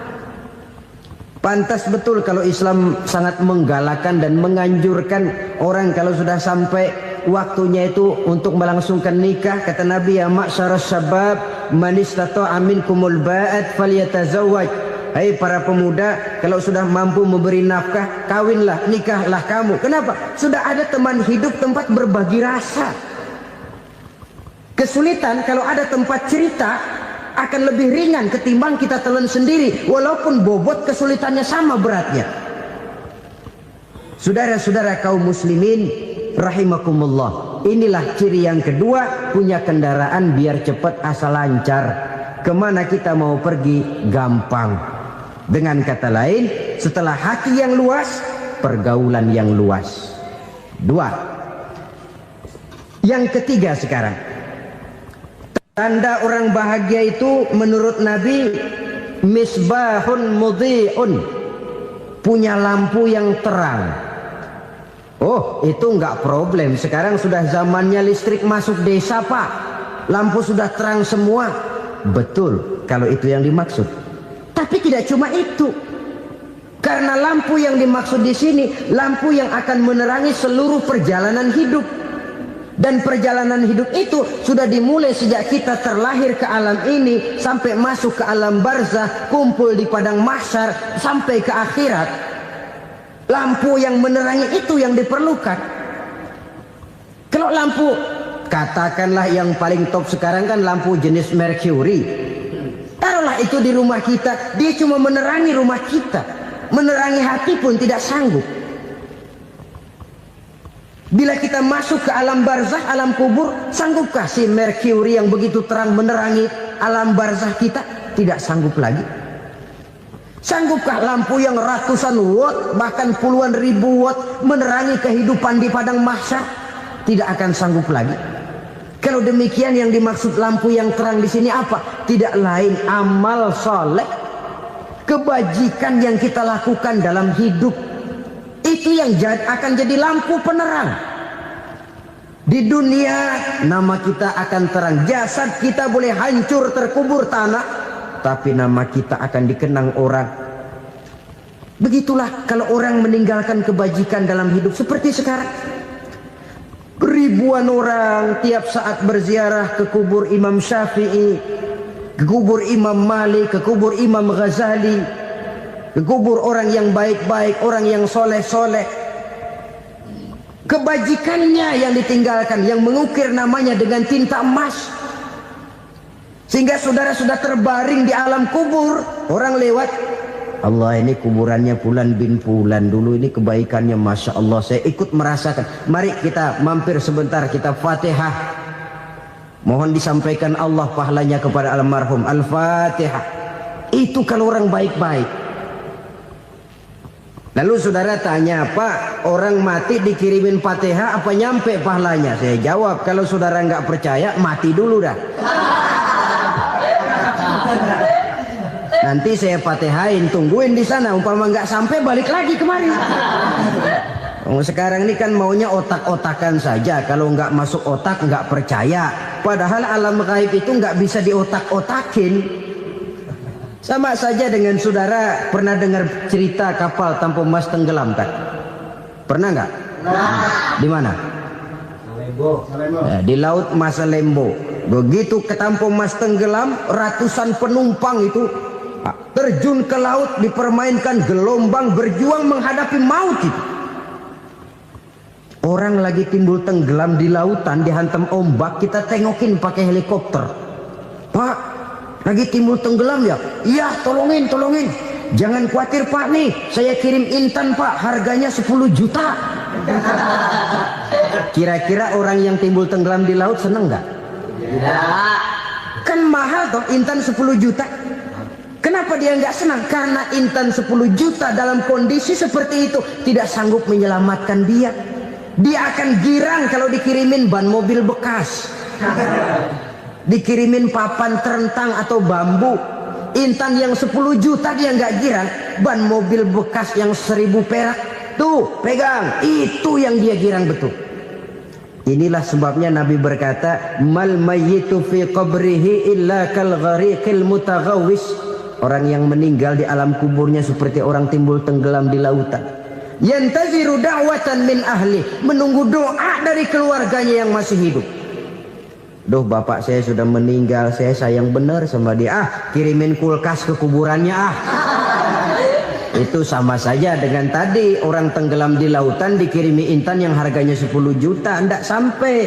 Pantas betul kalau Islam sangat menggalakkan dan menganjurkan orang kalau sudah sampai waktunya itu untuk melangsungkan nikah. Kata Nabi, ya ma'syaras syabab man istata'a minkumul ba'at falyatazawwaj. Hai para pemuda, kalau sudah mampu memberi nafkah, kawinlah, nikahlah kamu. Kenapa? Sudah ada teman hidup, tempat berbagi rasa. Kesulitan kalau ada tempat cerita akan lebih ringan ketimbang kita telan sendiri, walaupun bobot kesulitannya sama beratnya. Saudara-saudara kaum muslimin rahimakumullah, inilah ciri yang kedua, punya kendaraan biar cepat asal lancar. Kemana kita mau pergi gampang. Dengan kata lain, setelah hati yang luas, pergaulan yang luas. Dua. Yang ketiga sekarang, tanda orang bahagia itu menurut Nabi, misbahun mudhi'un, punya lampu yang terang. Oh, itu enggak problem. Sekarang sudah zamannya listrik masuk desa, Pak. Lampu sudah terang semua. Betul, kalau itu yang dimaksud. Tapi tidak cuma itu. Karena lampu yang dimaksud di sini, lampu yang akan menerangi seluruh perjalanan hidup. Dan perjalanan hidup itu sudah dimulai sejak kita terlahir ke alam ini, sampai masuk ke alam barzah, kumpul di padang mahsyar, sampai ke akhirat. Lampu yang menerangi itu yang diperlukan. Kalau lampu, katakanlah yang paling top sekarang kan lampu jenis Mercury. Taruhlah itu di rumah kita, dia cuma menerangi rumah kita, menerangi hati pun tidak sanggup. Bila kita masuk ke alam barzah, alam kubur, sanggupkah si Mercury yang begitu terang menerangi alam barzah kita? Tidak sanggup lagi. Sanggupkah lampu yang ratusan watt, bahkan puluhan ribu watt menerangi kehidupan di padang mahsyar? Tidak akan sanggup lagi. Kalau demikian, yang dimaksud lampu yang terang di sini apa? Tidak lain amal soleh, kebajikan yang kita lakukan dalam hidup. Itu yang akan jadi lampu penerang. Di dunia nama kita akan terang. Jasad kita boleh hancur terkubur tanah, tapi nama kita akan dikenang orang. Begitulah kalau orang meninggalkan kebajikan dalam hidup seperti sekarang. Ribuan orang tiap saat berziarah ke kubur Imam Syafi'i, ke kubur Imam Malik, ke kubur Imam Ghazali, ke kubur orang yang baik-baik, orang yang soleh-soleh. Kebajikannya yang ditinggalkan, yang mengukir namanya dengan tinta emas. Sehingga saudara sudah terbaring di alam kubur, orang lewat, Allah, ini kuburannya Fulan bin Fulan, dulu ini kebaikannya Masya Allah, saya ikut merasakan. Mari kita mampir sebentar, kita Fatihah. Mohon disampaikan Allah pahalanya kepada almarhum. Al-Fatihah. Itu kalau orang baik-baik. Lalu saudara tanya, Pak, orang mati dikirimin Fatihah apa nyampe pahalanya? Saya jawab, kalau saudara nggak percaya, mati dulu dah. Nanti saya Fatihain, tungguin di sana. Umpama nggak sampai, balik lagi kemari. Sekarang ini kan maunya otak-otakan saja. Kalau nggak masuk otak, nggak percaya. Padahal alam gaib itu nggak bisa diotak-otakin. Sama saja dengan saudara pernah dengar cerita kapal Tampo Mas tenggelam kan? Pernah nggak? Di mana? Ya, di laut Masalembo. Begitu ke Tampo Mas tenggelam, ratusan penumpang itu terjun ke laut, dipermainkan gelombang, berjuang menghadapi maut itu. Orang lagi timbul tenggelam di lautan, dihantam ombak, kita tengokin pakai helikopter. Pak, lagi timbul tenggelam ya? Iya, tolongin. Jangan khawatir Pak nih, saya kirim intan Pak, harganya 10 juta. Kira-kira orang yang timbul tenggelam di laut seneng nggak? Tidak. Kan mahal toh intan 10 juta. Kenapa dia nggak senang? Karena intan 10 juta dalam kondisi seperti itu tidak sanggup menyelamatkan dia. Dia akan girang kalau dikirimin ban mobil bekas, dikirimin papan terentang atau bambu. Intan yang 10 juta dia nggak girang. Ban mobil bekas yang 1000 perak, tuh pegang, itu yang dia girang betul. Inilah sebabnya Nabi berkata, mal mayyitu fi qabrihi illa kal ghariqil mutaghawwis. Orang yang meninggal di alam kuburnya seperti orang timbul tenggelam di lautan. Yantaziru da'watan min ahli, menunggu doa dari keluarganya yang masih hidup. Duh, bapak saya sudah meninggal, saya sayang benar sama dia. Kirimin kulkas ke kuburannya Itu sama saja dengan tadi orang tenggelam di lautan dikirimi intan yang harganya 10 juta, ndak sampai.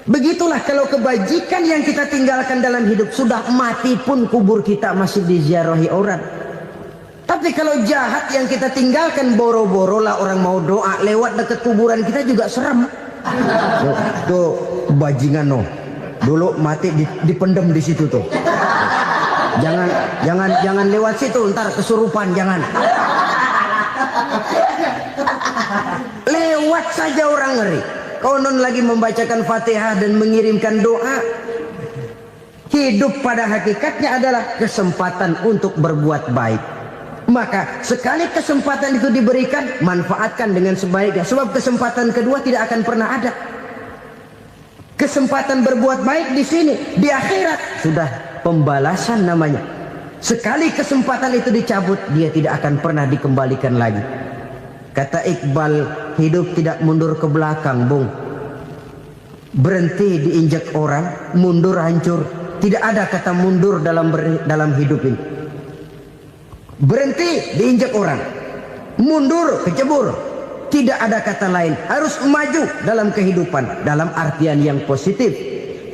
Begitulah kalau kebajikan yang kita tinggalkan dalam hidup, sudah mati pun kubur kita masih diziarahi orang. Tapi kalau jahat yang kita tinggalkan, boro-boro lah orang mau doa lewat dekat kuburan kita juga serem. Tuh bajingan no, dulu mati dipendem di situ tuh. Jangan lewat situ, ntar kesurupan, jangan. Lewat saja orang ngeri. Konon lagi membacakan Fatihah dan mengirimkan doa. Hidup pada hakikatnya adalah kesempatan untuk berbuat baik. Maka sekali kesempatan itu diberikan, manfaatkan dengan sebaiknya. Sebab kesempatan kedua tidak akan pernah ada. Kesempatan berbuat baik di sini, di akhirat sudah pembalasan namanya. Sekali kesempatan itu dicabut, dia tidak akan pernah dikembalikan lagi. Kata Iqbal, hidup tidak mundur ke belakang, Bung. Berhenti diinjak orang, mundur hancur. Tidak ada kata mundur dalam hidup ini. Berhenti diinjak orang, mundur kecebur. Tidak ada kata lain. Harus maju dalam kehidupan, dalam artian yang positif.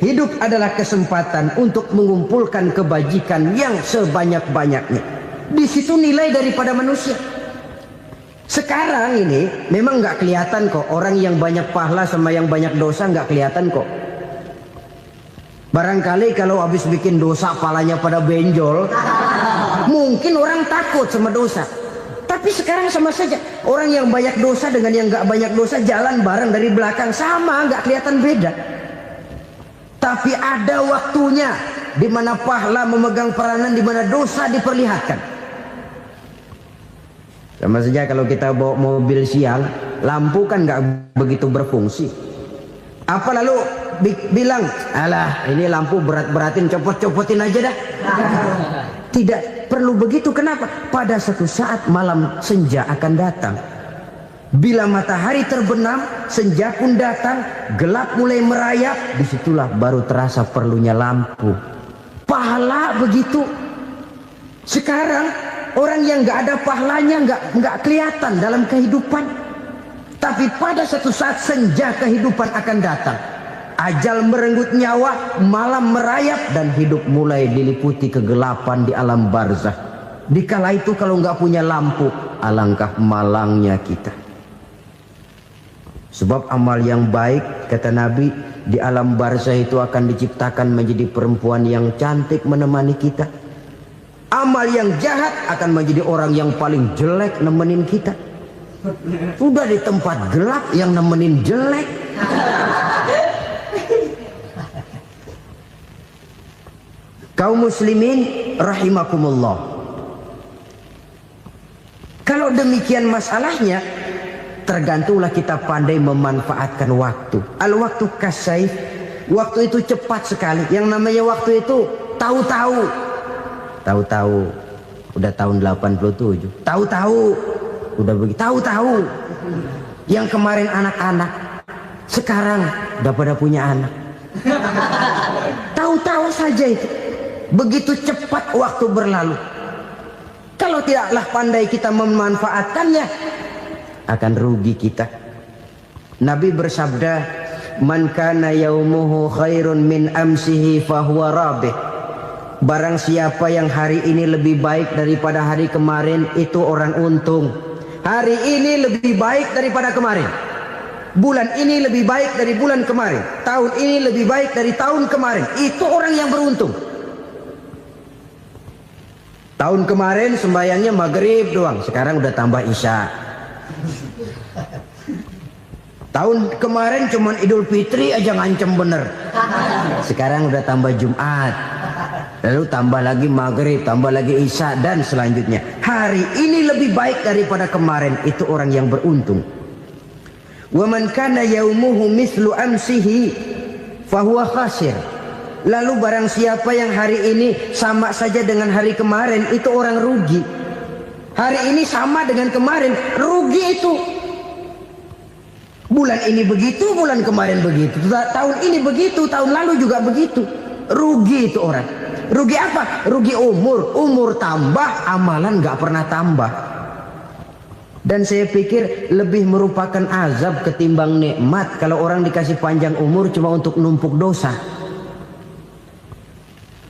Hidup adalah kesempatan untuk mengumpulkan kebajikan yang sebanyak-banyaknya. Di situ nilai daripada manusia. Sekarang ini memang nggak kelihatan kok, orang yang banyak pahala sama yang banyak dosa nggak kelihatan kok. Barangkali kalau habis bikin dosa palanya pada benjol, mungkin orang takut sama dosa. Tapi sekarang sama saja, orang yang banyak dosa dengan yang nggak banyak dosa jalan bareng dari belakang, sama, nggak kelihatan beda. Tapi ada waktunya di mana pahala memegang peranan, di mana dosa diperlihatkan. Sama saja kalau kita bawa mobil siang, lampu kan nggak begitu berfungsi. Apa lalu bilang, alah ini lampu berat-beratin, copot-copotin aja dah. Tidak perlu begitu. Kenapa? Pada satu saat malam senja akan datang. Bila matahari terbenam, senja pun datang, gelap mulai merayap, disitulah baru terasa perlunya lampu. Pahala begitu. Sekarang orang yang nggak ada pahalanya nggak kelihatan dalam kehidupan. Tapi pada satu saat senja kehidupan akan datang. Ajal merenggut nyawa, malam merayap, dan hidup mulai diliputi kegelapan di alam barzah. Dikala itu kalau nggak punya lampu, alangkah malangnya kita. Sebab amal yang baik, kata Nabi, di alam barzah itu akan diciptakan menjadi perempuan yang cantik menemani kita. Amal yang jahat akan menjadi orang yang paling jelek nemenin kita. Udah di tempat gelap yang nemenin jelek. Kaum muslimin rahimakumullah. Kalau demikian masalahnya, tergantunglah kita pandai memanfaatkan waktu. Al-waktu kasayf, waktu itu cepat sekali. Yang namanya waktu itu tahu-tahu. Tahu-tahu udah tahun 87. Tahu-tahu udah begitu. Tahu-tahu yang kemarin anak-anak, sekarang udah pada punya anak. Tahu-tahu saja itu. Begitu cepat waktu berlalu. Kalau tidaklah pandai kita memanfaatkannya, akan rugi kita. Nabi bersabda, "Man kana yaumuhu khairun min amsihi fahuwa rabih." Barang siapa yang hari ini lebih baik daripada hari kemarin, itu orang untung. Hari ini lebih baik daripada kemarin. Bulan ini lebih baik dari bulan kemarin. Tahun ini lebih baik dari tahun kemarin. Itu orang yang beruntung. Tahun kemarin sembahyangnya maghrib doang, sekarang udah tambah isya. Tahun kemarin cuman Idul Fitri aja ngancem bener, sekarang udah tambah Jumat, lalu tambah lagi maghrib, tambah lagi isya, dan selanjutnya. Hari ini lebih baik daripada kemarin, itu orang yang beruntung. Wa man kana yaumuhu mislu amsihi fahuwa khasir. Lalu barang siapa yang hari ini sama saja dengan hari kemarin, itu orang rugi. Hari ini sama dengan kemarin, rugi itu. Bulan ini begitu, bulan kemarin begitu, tahun ini begitu, tahun lalu juga begitu. Rugi itu orang. Rugi apa? Rugi umur. Umur tambah, amalan gak pernah tambah. Dan saya pikir lebih merupakan azab ketimbang nikmat kalau orang dikasih panjang umur cuma untuk numpuk dosa.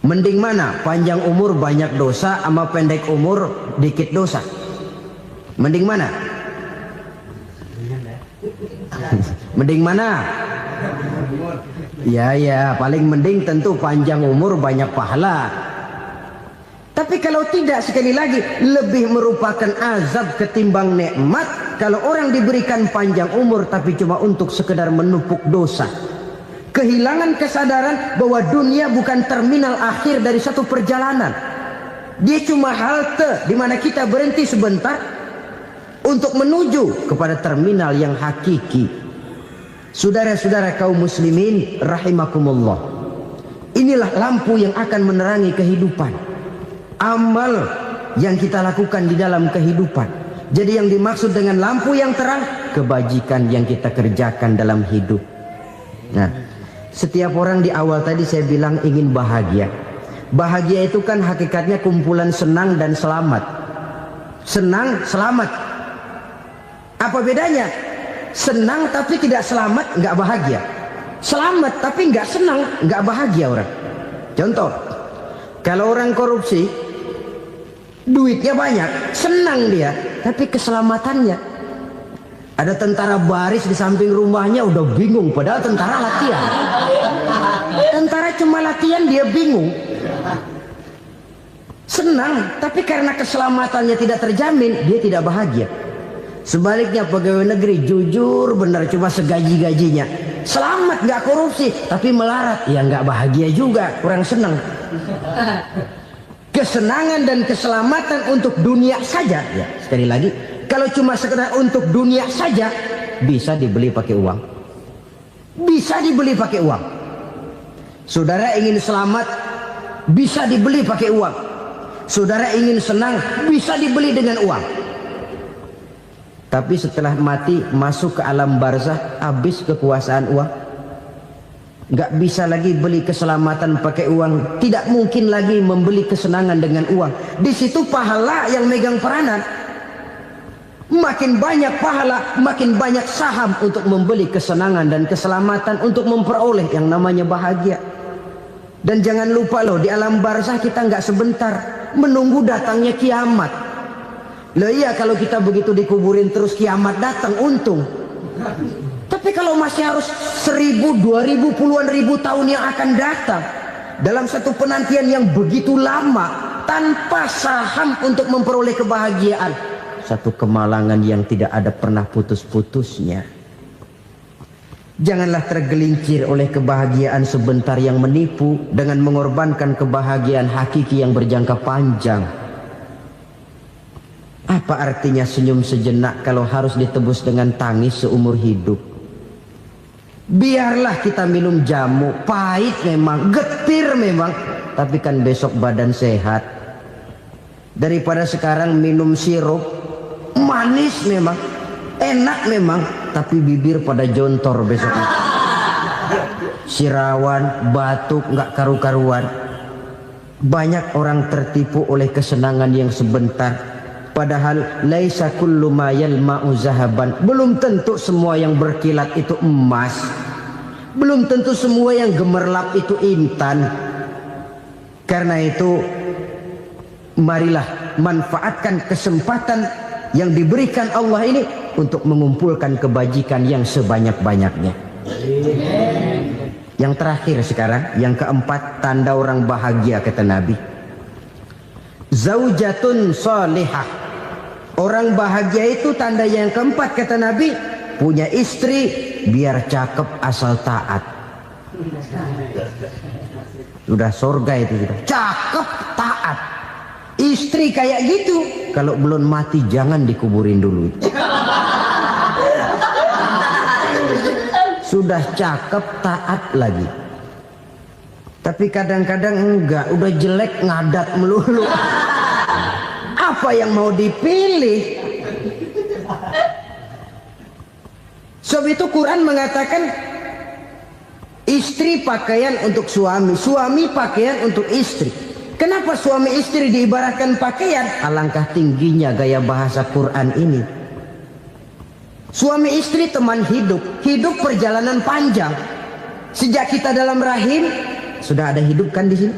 Mending mana? Panjang umur banyak dosa sama pendek umur dikit dosa? Mending mana? Mending mana? Ya, paling mending tentu panjang umur banyak pahala. Tapi kalau tidak, sekali lagi, lebih merupakan azab ketimbang nikmat kalau orang diberikan panjang umur tapi cuma untuk sekedar menumpuk dosa. Kehilangan kesadaran bahwa dunia bukan terminal akhir dari satu perjalanan. Dia cuma halte di mana kita berhenti sebentar untuk menuju kepada terminal yang hakiki. Saudara-saudara kaum muslimin rahimakumullah, inilah lampu yang akan menerangi kehidupan. Amal yang kita lakukan di dalam kehidupan. Jadi yang dimaksud dengan lampu yang terang, kebajikan yang kita kerjakan dalam hidup. Nah, setiap orang di awal tadi saya bilang ingin bahagia. Bahagia itu kan hakikatnya kumpulan senang dan selamat. Senang, selamat. Apa bedanya? Senang tapi tidak selamat, nggak bahagia. Selamat tapi nggak senang, nggak bahagia orang. Contoh, kalau orang korupsi, duitnya banyak, senang dia, tapi keselamatannya. Ada tentara baris di samping rumahnya udah bingung, padahal tentara latihan. Tentara cuma latihan, dia bingung. Senang, tapi karena keselamatannya tidak terjamin, dia tidak bahagia. Sebaliknya pegawai negeri jujur benar, cuma segaji-gajinya, selamat nggak korupsi tapi melarat, ya nggak bahagia juga, kurang senang. Kesenangan dan keselamatan untuk dunia saja, ya sekali lagi, kalau cuma sekedar untuk dunia saja bisa dibeli pakai uang, bisa dibeli pakai uang. Saudara ingin selamat bisa dibeli pakai uang, saudara ingin senang bisa dibeli dengan uang. Tapi setelah mati masuk ke alam barzah, habis kekuasaan uang. Nggak bisa lagi beli keselamatan pakai uang, tidak mungkin lagi membeli kesenangan dengan uang. Di situ pahala yang megang peranan. Makin banyak pahala, makin banyak saham untuk membeli kesenangan dan keselamatan, untuk memperoleh yang namanya bahagia. Dan jangan lupa loh, di alam barzah kita nggak sebentar, menunggu datangnya kiamat. Loh iya, kalau kita begitu dikuburin terus kiamat datang, untung. Tapi kalau masih harus 1000, 2000, puluhan ribu tahun yang akan datang, dalam satu penantian yang begitu lama, tanpa saham untuk memperoleh kebahagiaan, satu kemalangan yang tidak ada pernah putus-putusnya. Janganlah tergelincir oleh kebahagiaan sebentar yang menipu dengan mengorbankan kebahagiaan hakiki yang berjangka panjang. Apa artinya senyum sejenak kalau harus ditebus dengan tangis seumur hidup? Biarlah kita minum jamu, pahit memang, getir memang, tapi kan besok badan sehat. Daripada sekarang minum sirup, manis memang, enak memang, tapi bibir pada jontor besoknya. Sirawan, batuk, nggak karu-karuan. Banyak orang tertipu oleh kesenangan yang sebentar, Padahal laisa kullu ma yalma'u zahaban. Belum tentu semua yang berkilat itu emas. Belum tentu semua yang gemerlap itu intan. Karena itu marilah manfaatkan kesempatan yang diberikan Allah ini untuk mengumpulkan kebajikan yang sebanyak-banyaknya. Yang terakhir sekarang, yang keempat, tanda orang bahagia kata Nabi. Zaujatun salihah. Orang bahagia itu tanda yang keempat kata Nabi, punya istri biar cakep asal taat. Sudah surga itu sudah. Cakep taat. Istri kayak gitu, kalau belum mati jangan dikuburin dulu. Sudah cakep taat lagi. Tapi kadang-kadang enggak, udah jelek ngadat melulu. Apa yang mau dipilih? Sebab itu Quran mengatakan istri pakaian untuk suami, suami pakaian untuk istri. Kenapa suami istri diibaratkan pakaian? Alangkah tingginya gaya bahasa Quran ini. Suami istri teman hidup, hidup perjalanan panjang. Sejak kita dalam rahim sudah ada hidup kan di sini.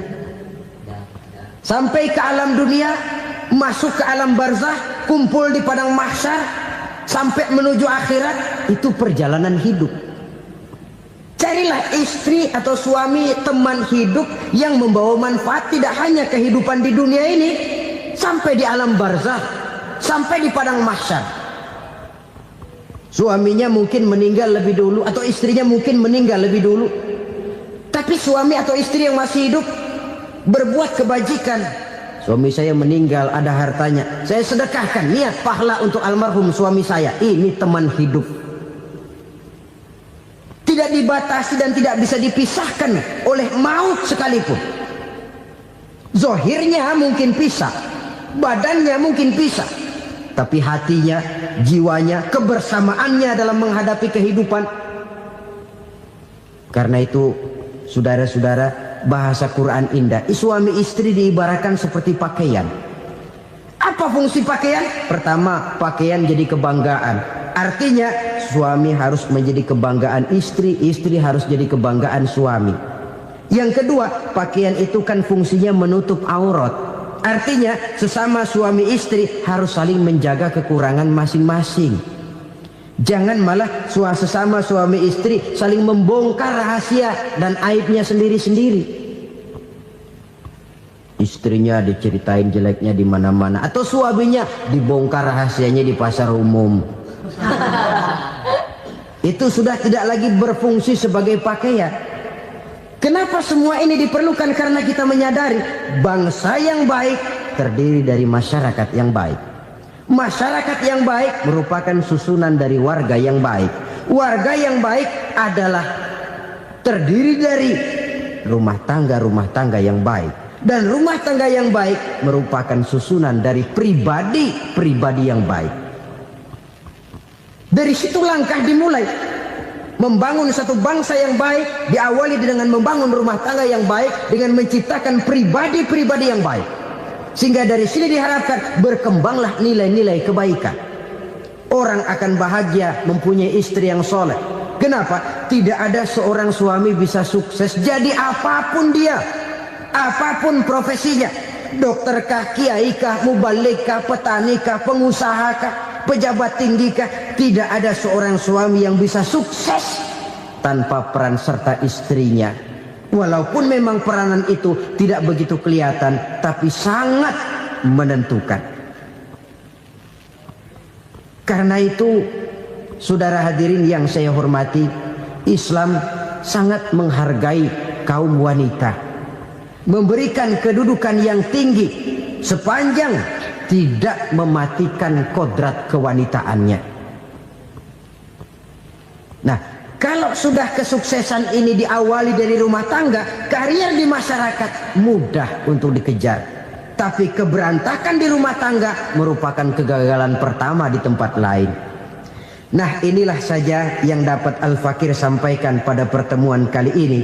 Sampai ke alam dunia, masuk ke alam barzah, kumpul di padang mahsyar, sampai menuju akhirat, itu perjalanan hidup. Carilah istri atau suami teman hidup yang membawa manfaat tidak hanya kehidupan di dunia ini, sampai di alam barzah, sampai di padang mahsyar. Suaminya mungkin meninggal lebih dulu atau istrinya mungkin meninggal lebih dulu. Tapi suami atau istri yang masih hidup berbuat kebajikan. Suami saya meninggal, ada hartanya, saya sedekahkan, niat pahala untuk almarhum suami saya. Ini teman hidup. Tidak dibatasi dan tidak bisa dipisahkan oleh maut sekalipun. Zohirnya mungkin pisah, badannya mungkin pisah, tapi hatinya, jiwanya, kebersamaannya dalam menghadapi kehidupan. Karena itu, saudara-saudara, bahasa Quran indah. Suami istri diibaratkan seperti pakaian. Apa fungsi pakaian? Pertama, pakaian jadi kebanggaan. Artinya suami harus menjadi kebanggaan istri, istri harus jadi kebanggaan suami. Yang kedua, pakaian itu kan fungsinya menutup aurat. Artinya sesama suami istri harus saling menjaga kekurangan masing-masing. Jangan malah sesama suami istri saling membongkar rahasia dan aibnya sendiri-sendiri. Istrinya diceritain jeleknya di mana-mana, atau suaminya dibongkar rahasianya di pasar umum. Itu sudah tidak lagi berfungsi sebagai pakaian. Kenapa semua ini diperlukan? Karena kita menyadari bangsa yang baik terdiri dari masyarakat yang baik. Masyarakat yang baik merupakan susunan dari warga yang baik. Warga yang baik adalah terdiri dari rumah tangga yang baik. Dan rumah tangga yang baik merupakan susunan dari pribadi yang baik. Dari situ langkah dimulai. Membangun satu bangsa yang baik diawali dengan membangun rumah tangga yang baik, dengan menciptakan pribadi-pribadi yang baik. Sehingga dari sini diharapkan berkembanglah nilai-nilai kebaikan. Orang akan bahagia mempunyai istri yang soleh. Kenapa? Tidak ada seorang suami bisa sukses jadi apapun dia, apapun profesinya. Dokterkah, kiaikah, mubaligkah, petanikah, pengusahakah, pejabat tinggikah, tidak ada seorang suami yang bisa sukses tanpa peran serta istrinya. Walaupun memang peranan itu tidak begitu kelihatan, tapi sangat menentukan. Karena itu, saudara hadirin yang saya hormati, Islam sangat menghargai kaum wanita, memberikan kedudukan yang tinggi sepanjang tidak mematikan kodrat kewanitaannya. Nah, kalau sudah kesuksesan ini diawali dari rumah tangga, karier di masyarakat mudah untuk dikejar. Tapi keberantakan di rumah tangga merupakan kegagalan pertama di tempat lain. Nah, inilah saja yang dapat Al-Fakir sampaikan pada pertemuan kali ini.